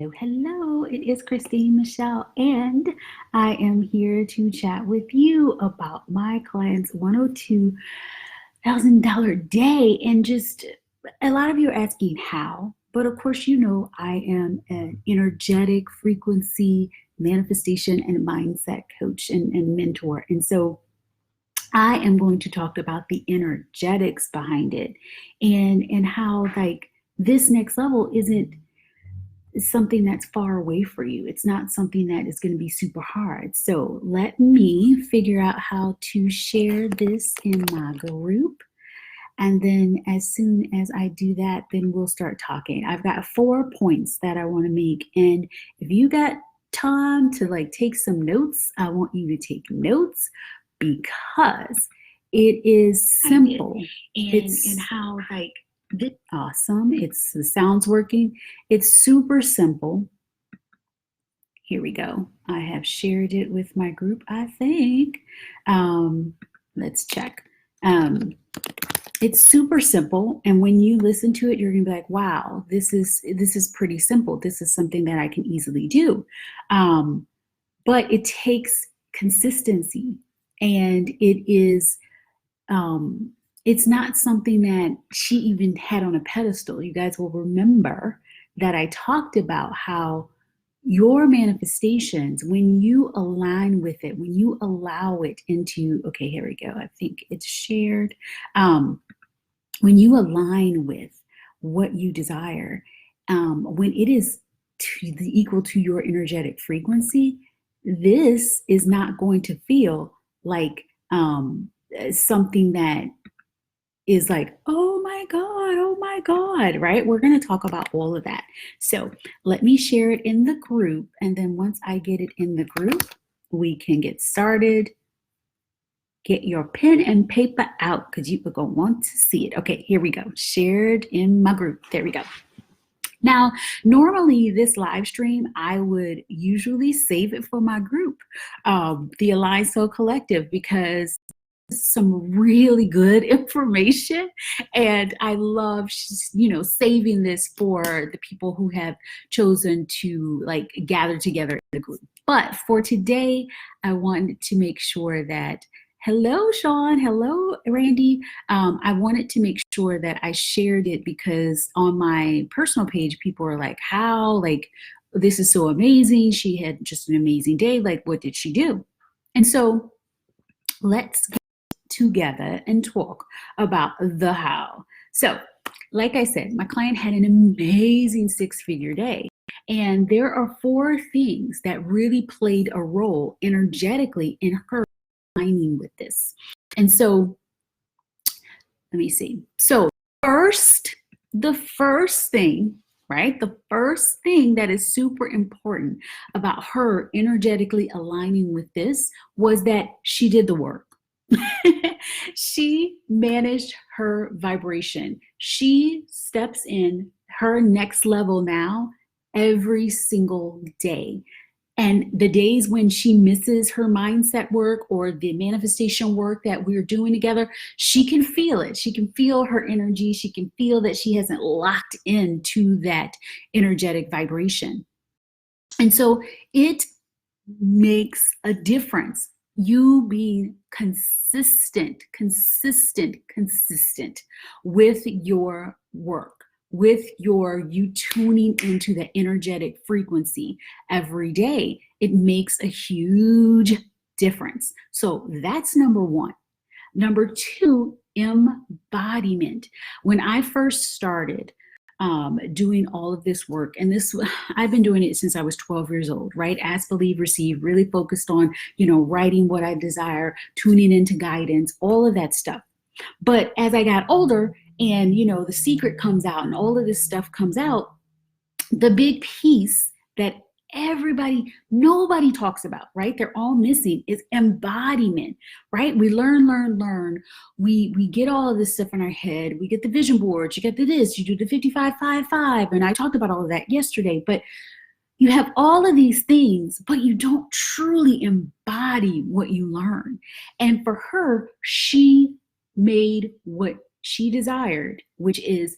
Hello, it is Christine Michelle, and I am here to chat with you about my client's $102,000 day. And just a lot of you are asking how, but of course, I am an energetic frequency manifestation and mindset coach and mentor. And so I am going to talk about the energetics behind it and how, like, this next level isn't something that's far away for you. It's not something that is going to be super hard. So let me figure out how to share this in my group. And then as soon as I do that, then we'll start talking. I've got 4 points that I want to make. And if you got time to take some notes, I want you to take notes because it is simple. And how awesome. The sound's working. It's super simple. Here we go. I have shared it with my group, I think. Let's check. It's super simple, and when you listen to it, you're gonna be like, wow, this is pretty simple. This is something that I can easily do. But it takes consistency, and it's not something that she even had on a pedestal. You guys will remember that I talked about how your manifestations, when you align with it, when you allow it into, okay, here we go. I think it's shared. When you align with what you desire, when it is equal to your energetic frequency, this is not going to feel like something that is like, oh my God, right? We're going to talk about all of that. So let me share it in the group. And then once I get it in the group, we can get started. Get your pen and paper out because you are going to want to see it. Okay, here we go. Shared in my group. There we go. Now, normally this live stream, I would usually save it for my group, the Aligned Soul Collective, because some really good information, and I love saving this for the people who have chosen to gather together in the group. But for today, I wanted to make sure that hello Sean, hello Randy, I wanted to make sure that I shared it because on my personal page people are like, how, this is so amazing, she had just an amazing day, what did she do? And so let's get together and talk about the how. So like I said, my client had an amazing 6-figure day, and there are 4 things that really played a role energetically in her aligning with this. And so let me see. So the first thing, right? The first thing that is super important about her energetically aligning with this was that she did the work. She managed her vibration. She steps in her next level now every single day. And the days when she misses her mindset work or the manifestation work that we're doing together, she can feel it. She can feel her energy. She can feel that she hasn't locked into that energetic vibration. And so it makes a difference. You being consistent with your work, with you tuning into the energetic frequency every day. It makes a huge difference. So that's number 1. Number 2, embodiment. When I first started doing all of this work, and I've been doing it since I was 12 years old, right? Ask, believe, receive, really focused on, writing what I desire, tuning into guidance, all of that stuff. But as I got older and, the secret comes out and all of this stuff comes out, the big piece that nobody talks about, right? They're all missing is embodiment, right? We learn. We get all of this stuff in our head. We get the vision boards, you get this, you do the 55-5-5. And I talked about all of that yesterday, but you have all of these things, but you don't truly embody what you learn. And for her, she made what she desired, which is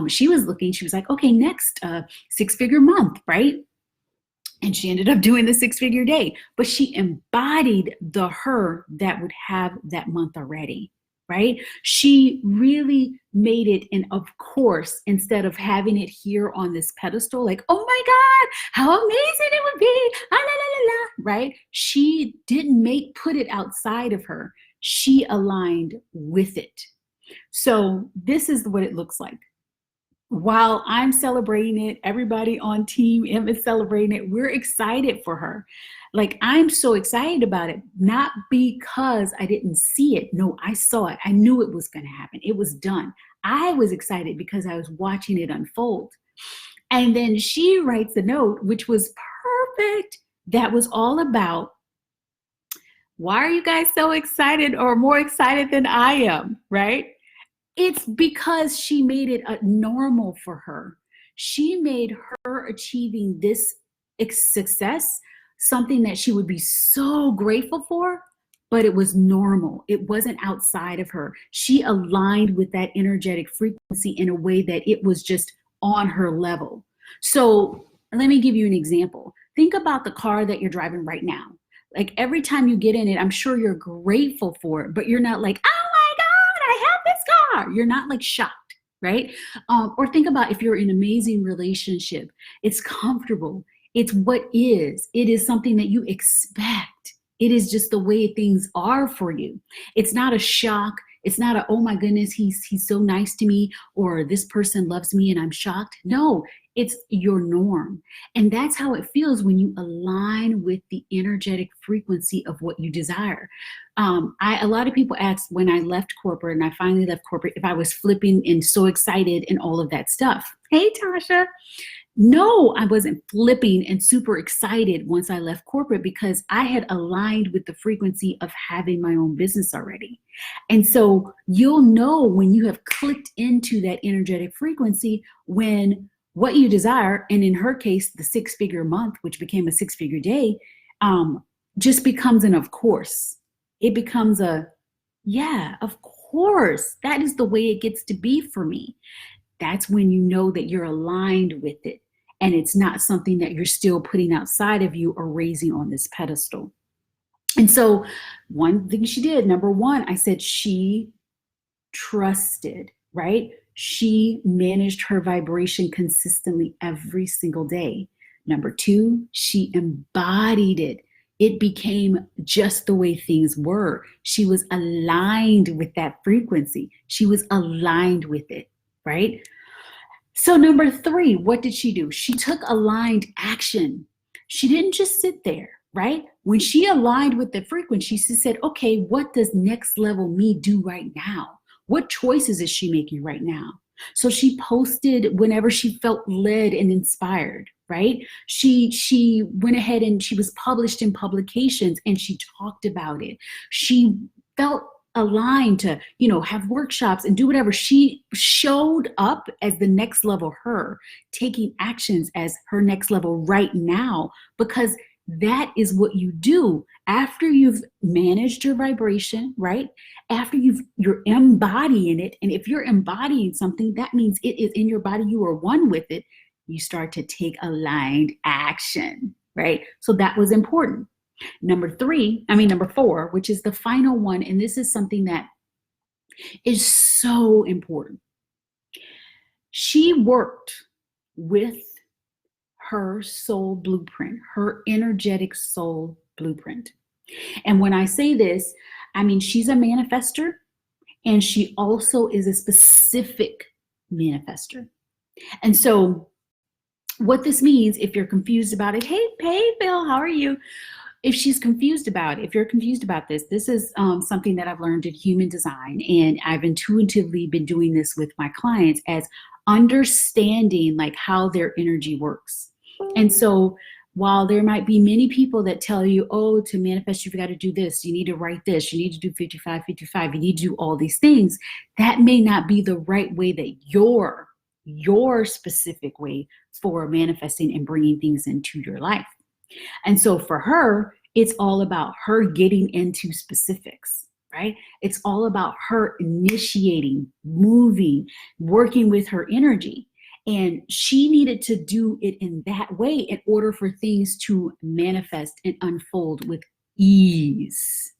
she was like, okay, next 6-figure month, right? And she ended up doing the 6-figure day, but she embodied the her that would have that month already, right? She really made it an of course instead of having it here on this pedestal, like, oh my God, how amazing it would be, ah, la, la, la, la, right? She didn't put it outside of her. She aligned with it. So this is what it looks like. While I'm celebrating it, everybody on Team M is celebrating it. We're excited for her. Like, I'm so excited about it, not because I didn't see it. No, I saw it. I knew it was going to happen. It was done. I was excited because I was watching it unfold. And then she writes a note, which was perfect. That was all about, why are you guys so excited or more excited than I am, right? It's because she made it normal for her. She made her achieving this success something that she would be so grateful for, but it was normal. It wasn't outside of her. She aligned with that energetic frequency in a way that it was just on her level. So let me give you an example. Think about the car that you're driving right now. Like, every time you get in it, I'm sure you're grateful for it, but you're not like, oh my God, I have this car. You're not like shocked, right? Or think about if you're in an amazing relationship. It's comfortable. It's what is. It is something that you expect. It is just the way things are for you. It's not a shock. It's not a, oh my goodness, he's so nice to me, or this person loves me and I'm shocked. No, it's your norm. And that's how it feels when you align with the energetic frequency of what you desire. A lot of people ask when I left corporate, and I finally left corporate, if I was flipping and so excited and all of that stuff. Hey, Tasha. No, I wasn't flipping and super excited once I left corporate, because I had aligned with the frequency of having my own business already. And so you'll know when you have clicked into that energetic frequency, when what you desire, and in her case, the 6-figure month, which became a 6-figure day, just becomes an of course. It becomes a, yeah, of course, that is the way it gets to be for me. That's when you know that you're aligned with it, and it's not something that you're still putting outside of you or raising on this pedestal. And so one thing she did, number one, I said she trusted, right? She managed her vibration consistently every single day. Number two, she embodied it. It became just the way things were. She was aligned with that frequency. She was aligned with it, right? So number three, what did she do? She took aligned action. She didn't just sit there, right? When she aligned with the frequency, she said, okay, what does next level me do right now? What choices is she making right now? So she posted whenever she felt led and inspired, right? She went ahead and she was published in publications and she talked about it. She felt aligned to, have workshops and do whatever. She showed up as the next level her, taking actions as her next level right now, because that is what you do after you've managed your vibration, right? After you're embodying it. And if you're embodying something, that means it is in your body, you are one with it. You start to take aligned action, right? So that was important. Number four, which is the final one, and this is something that is so important. She worked with her soul blueprint, her energetic soul blueprint. And when I say this, I mean she's a manifester, and she also is a specific manifester. And so what this means, if you're confused about it, hey, Bill, how are you? If she's confused about it, if you're confused about this is something that I've learned in human design, and I've intuitively been doing this with my clients as understanding like how their energy works. And so while there might be many people that tell you, oh, to manifest, you've got to do this, you need to write this, you need to do 55, 55, you need to do all these things, that may not be the right way that your specific way for manifesting and bringing things into your life. And so for her, it's all about her getting into specifics, right? It's all about her initiating, moving, working with her energy. And she needed to do it in that way in order for things to manifest and unfold with ease.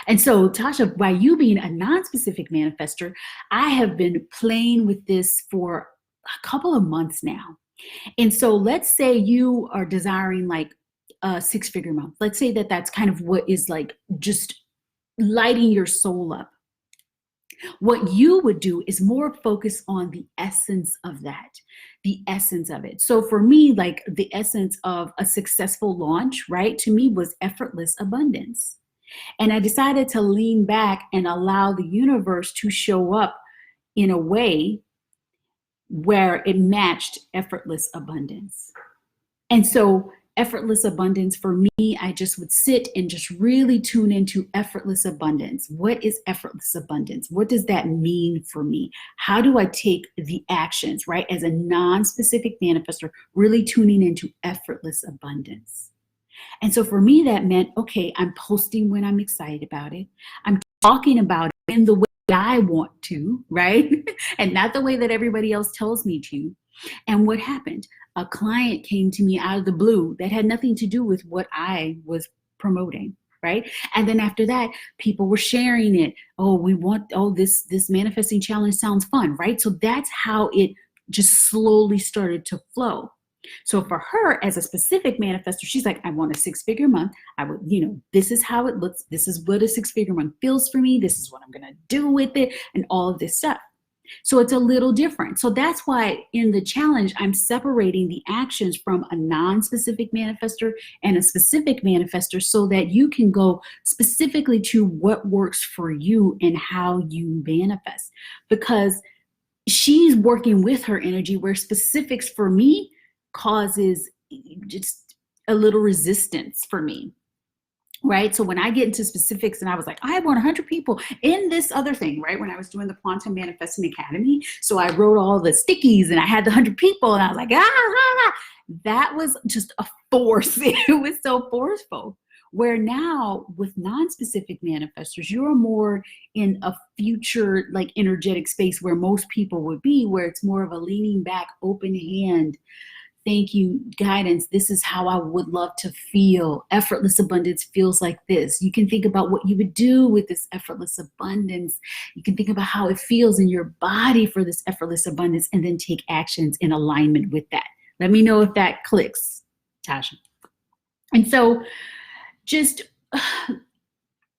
And so, Tasha, by you being a non-specific manifester, I have been playing with this for a couple of months now. And so let's say you are desiring like a six-figure month. Let's say that that's kind of what is like just lighting your soul up. What you would do is more focus on the essence of that, the essence of it. So for me, like the essence of a successful launch, right, to me was effortless abundance. And I decided to lean back and allow the universe to show up in a way where it matched effortless abundance. And so effortless abundance for me, I just would sit and just really tune into effortless abundance. What is effortless abundance? What does that mean for me? How do I take the actions, right? As a non-specific manifestor, really tuning into effortless abundance. And so for me, that meant, okay, I'm posting when I'm excited about it. I'm talking about it in the way I want to, right? And not the way that everybody else tells me to. And what happened? A client came to me out of the blue that had nothing to do with what I was promoting, right? And then after that, people were sharing it. Oh, this manifesting challenge sounds fun, right? So that's how it just slowly started to flow. So for her as a specific manifestor, she's like, I want a six-figure month. I would, this is how it looks. This is what a six-figure month feels for me. This is what I'm going to do with it and all of this stuff. So it's a little different. So that's why in the challenge, I'm separating the actions from a non-specific manifestor and a specific manifestor so that you can go specifically to what works for you and how you manifest. Because she's working with her energy where specifics for me causes just a little resistance for me, right? So when I get into specifics and I was like, I want 100 people in this other thing, right? When I was doing the Quantum Manifesting Academy, so I wrote all the stickies and I had the 100 people and I was like, that was just a force. It was so forceful. Where now with non-specific manifestors, you're more in a future like energetic space where most people would be, where it's more of a leaning back, open hand, thank you, guidance. This is how I would love to feel. Effortless abundance feels like this. You can think about what you would do with this effortless abundance. You can think about how it feels in your body for this effortless abundance and then take actions in alignment with that. Let me know if that clicks, Tasha. And so just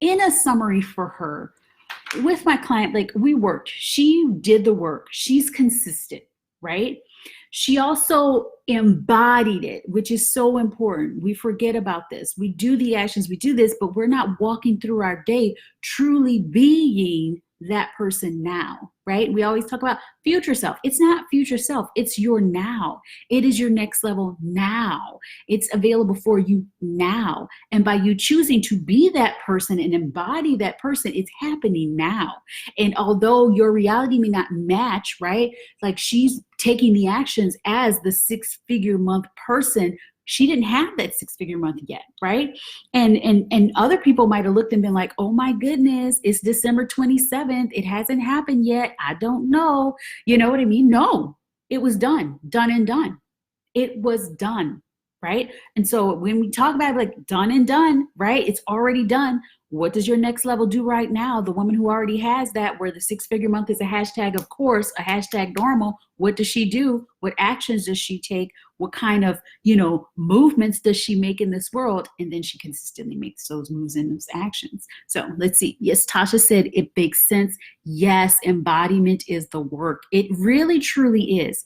in a summary for her, with my client, like we worked, she did the work, she's consistent, right? She also embodied it, which is so important. We forget about this. We do the actions, we do this, but we're not walking through our day truly being that person now, right? We always talk about future self. It's not future self. It's your now. It is your next level now. It's available for you now. And by you choosing to be that person and embody that person, it's happening now. And although your reality may not match, right? Like she's taking the actions as the six-figure month person. She didn't have that six-figure month yet, right? And other people might have looked and been like, oh my goodness, it's December 27th. It hasn't happened yet. I don't know. You know what I mean? No, it was done and done. It was done, right? And so when we talk about it, like done and done, right? It's already done. What does your next level do right now? The woman who already has that, where the six-figure month is a hashtag, of course, a hashtag normal. What does she do? What actions does she take? What kind of, movements does she make in this world? And then she consistently makes those moves and those actions. So let's see. Yes, Tasha said it makes sense. Yes, embodiment is the work. It really, truly is.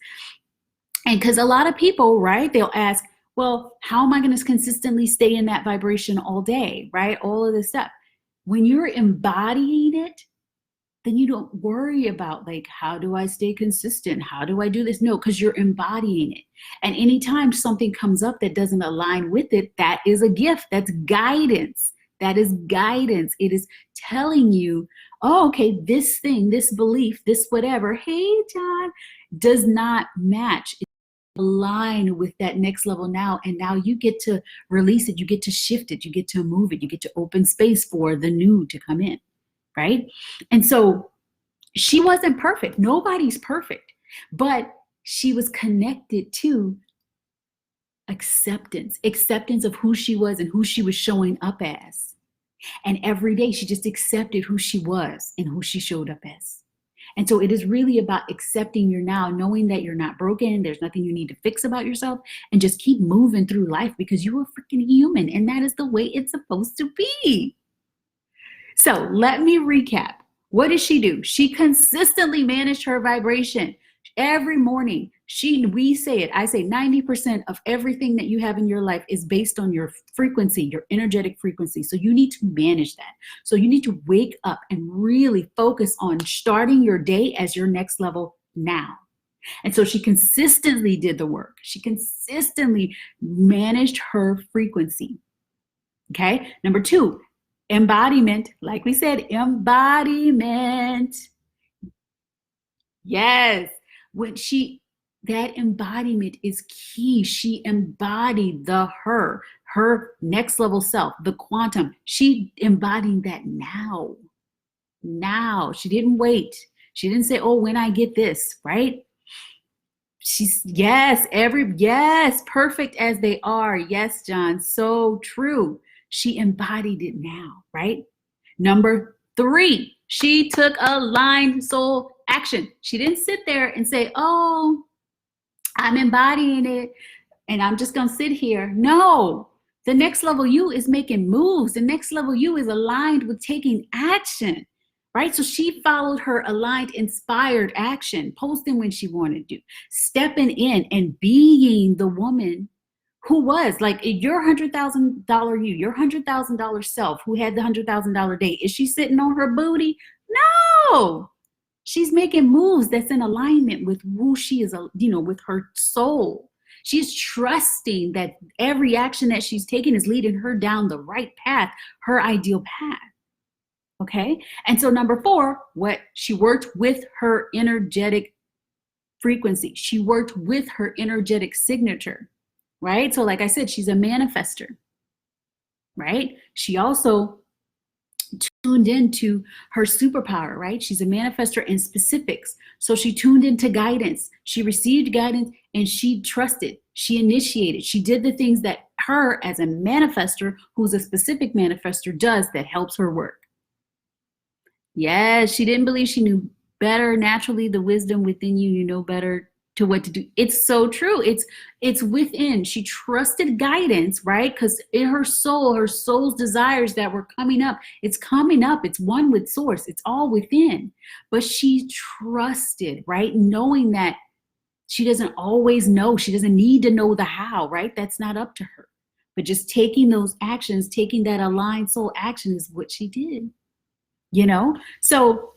And because a lot of people, right, they'll ask, well, how am I going to consistently stay in that vibration all day, right? All of this stuff. When you're embodying it, then you don't worry about like, how do I stay consistent? How do I do this? No, because you're embodying it. And anytime something comes up that doesn't align with it, that is a gift. That's guidance. That is guidance. It is telling you, oh, okay, this thing, this belief, this whatever, hey, John, does not match. Align with that next level now, and now you get to release it, you get to shift it, you get to move it, you get to open space for the new to come in, right? And so she wasn't perfect. Nobody's perfect, but she was connected to acceptance of who she was and who she was showing up as. And every day she just accepted who she was and who she showed up as. And so it is really about accepting your now, knowing that you're not broken, there's nothing you need to fix about yourself, and just keep moving through life because you are freaking human, and that is the way it's supposed to be. So let me recap. What did she do? She consistently managed her vibration. Every morning, I say 90% of everything that you have in your life is based on your frequency, your energetic frequency. So you need to manage that. So you need to wake up and really focus on starting your day as your next level now. And so she consistently did the work. She consistently managed her frequency. Okay. Number 2, embodiment. Like we said, embodiment. Yes. That embodiment is key. She embodied her next level self, the quantum. She embodied that now. She didn't wait. She didn't say, oh, when I get this, right? Perfect as they are. Yes, John, so true. She embodied it now, right? Number 3, she took aligned soul action. She didn't sit there and say, oh, I'm embodying it and I'm just going to sit here. No, the next level you is making moves. The next level you is aligned with taking action, right? So she followed her aligned, inspired action, posting when she wanted to, stepping in and being the woman who was like your $100,000 you, your $100,000 self who had the $100,000 day. Is she sitting on her booty? No. She's making moves that's in alignment with who she is, with her soul. She's trusting that every action that she's taking is leading her down the right path, her ideal path. Okay? And so number 4, she worked with her energetic frequency. She worked with her energetic signature, right? So like I said, she's a manifester, right? She also tuned into her superpower, right? She's a manifestor in specifics. So she tuned into guidance. She received guidance and she trusted. She initiated. She did the things that her as a manifestor, who's a specific manifestor, does that helps her work. Yes, she didn't believe she knew better. Naturally, the wisdom within you know better to what to do. It's so true. It's within. She trusted guidance, right? Because in her soul's desires that were coming up, it's coming up. It's one with source. It's all within. But she trusted, right? Knowing that she doesn't always know. She doesn't need to know the how, right? That's not up to her. But just taking those actions, taking that aligned soul action is what she did, So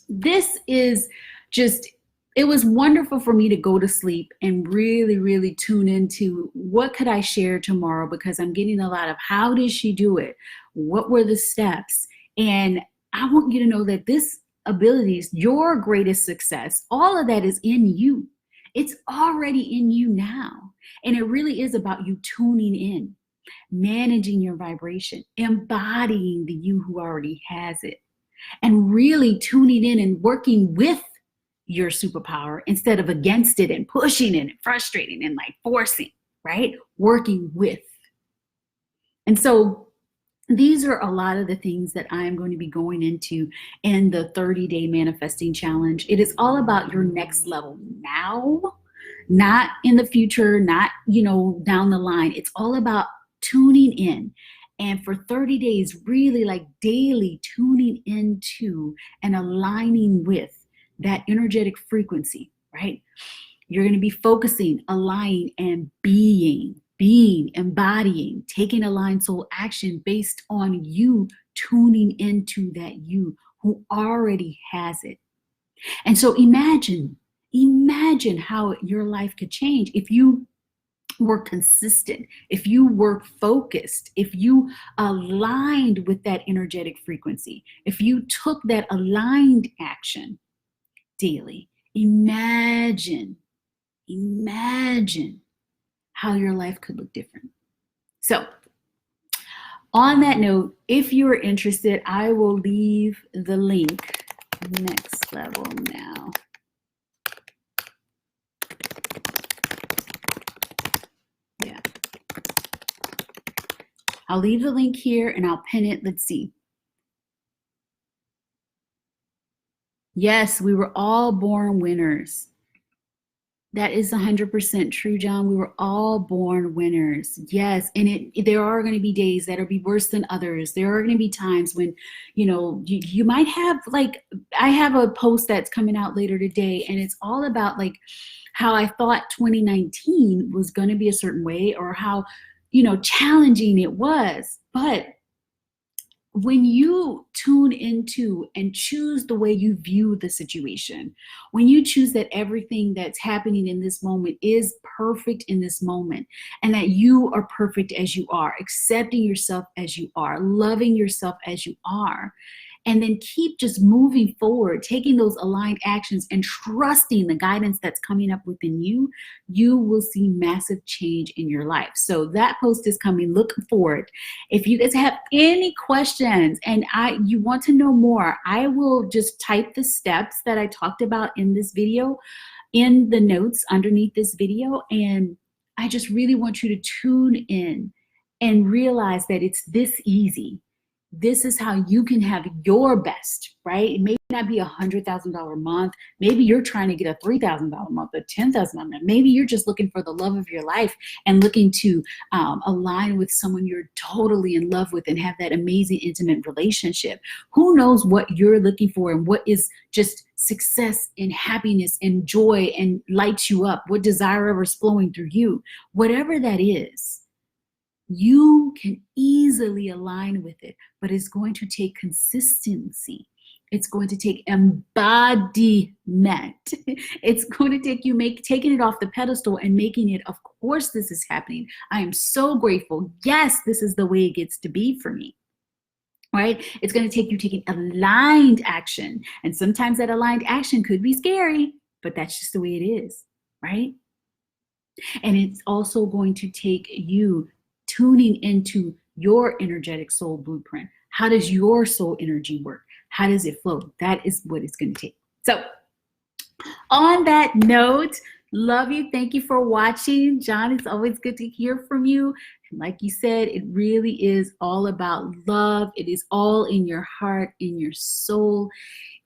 this is just, it was wonderful for me to go to sleep and really, really tune into what could I share tomorrow, because I'm getting a lot of how did she do it? What were the steps? And I want you to know that this abilities, your greatest success, all of that is in you. It's already in you now. And it really is about you tuning in, managing your vibration, embodying the you who already has it, and really tuning in and working with your superpower instead of against it and pushing it and frustrating and like forcing, right? Working with. And so these are a lot of the things that I'm going to be going into in the 30-day manifesting challenge. It is all about your next level now, not in the future, not, down the line. It's all about tuning in. And for 30 days, really like daily tuning into and aligning with that energetic frequency, right? You're going to be focusing, aligning, and being, embodying, taking aligned soul action based on you tuning into that you who already has it. And so imagine how your life could change if you were consistent, if you were focused, if you aligned with that energetic frequency, if you took that aligned action daily. Imagine how your life could look different. So on that note, if you are interested, I will leave the link, Next Level Now. I'll leave the link here and I'll pin it. Let's see. Yes, we were all born winners. That is 100% true, John. We were all born winners. Yes. And there are going to be days that'll be worse than others. There are going to be times when, you might have, like, I have a post that's coming out later today, and it's all about like how I thought 2019 was going to be a certain way, or how, challenging it was. But when you tune into and choose the way you view the situation, when you choose that everything that's happening in this moment is perfect in this moment, and that you are perfect as you are, accepting yourself as you are, loving yourself as you are, and then keep just moving forward, taking those aligned actions and trusting the guidance that's coming up within you, you will see massive change in your life. So that post is coming. Look forward. If you guys have any questions and you want to know more, I will just type the steps that I talked about in this video in the notes underneath this video. And I just really want you to tune in and realize that it's this easy. This is how you can have your best, right? It may not be $100,000 a month. Maybe you're trying to get a $3,000 a month, or $10,000 a month. Maybe you're just looking for the love of your life and looking to align with someone you're totally in love with and have that amazing intimate relationship. Who knows what you're looking for and what is just success and happiness and joy and lights you up, what desire ever is flowing through you. Whatever that is, you can easily align with it, but it's going to take consistency. It's going to take embodiment. It's going to take you taking it off the pedestal and making it, of course, this is happening. I am so grateful. Yes, this is the way it gets to be for me. Right? It's going to take you taking aligned action. And sometimes that aligned action could be scary, but that's just the way it is, right? And it's also going to take you tuning into your energetic soul blueprint. How does your soul energy work? How does it flow? That is what it's going to take. So on that note, love you. Thank you for watching. John, it's always good to hear from you. And like you said, it really is all about love. It is all in your heart, in your soul.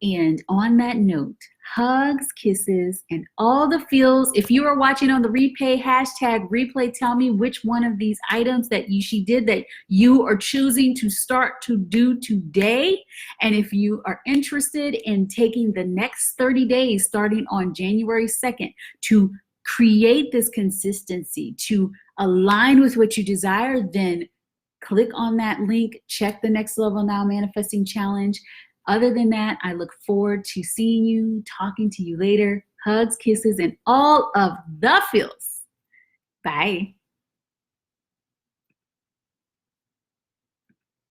And on that note, hugs, kisses, and all the feels. If you are watching on the replay, #replay, tell me which one of these items that she did that you are choosing to start to do today. And if you are interested in taking the next 30 days, starting on January 2nd, to create this consistency, to align with what you desire, then click on that link, check the Next Level Now Manifesting Challenge. Other than that, I look forward to seeing you, talking to you later. Hugs, kisses, and all of the feels. Bye.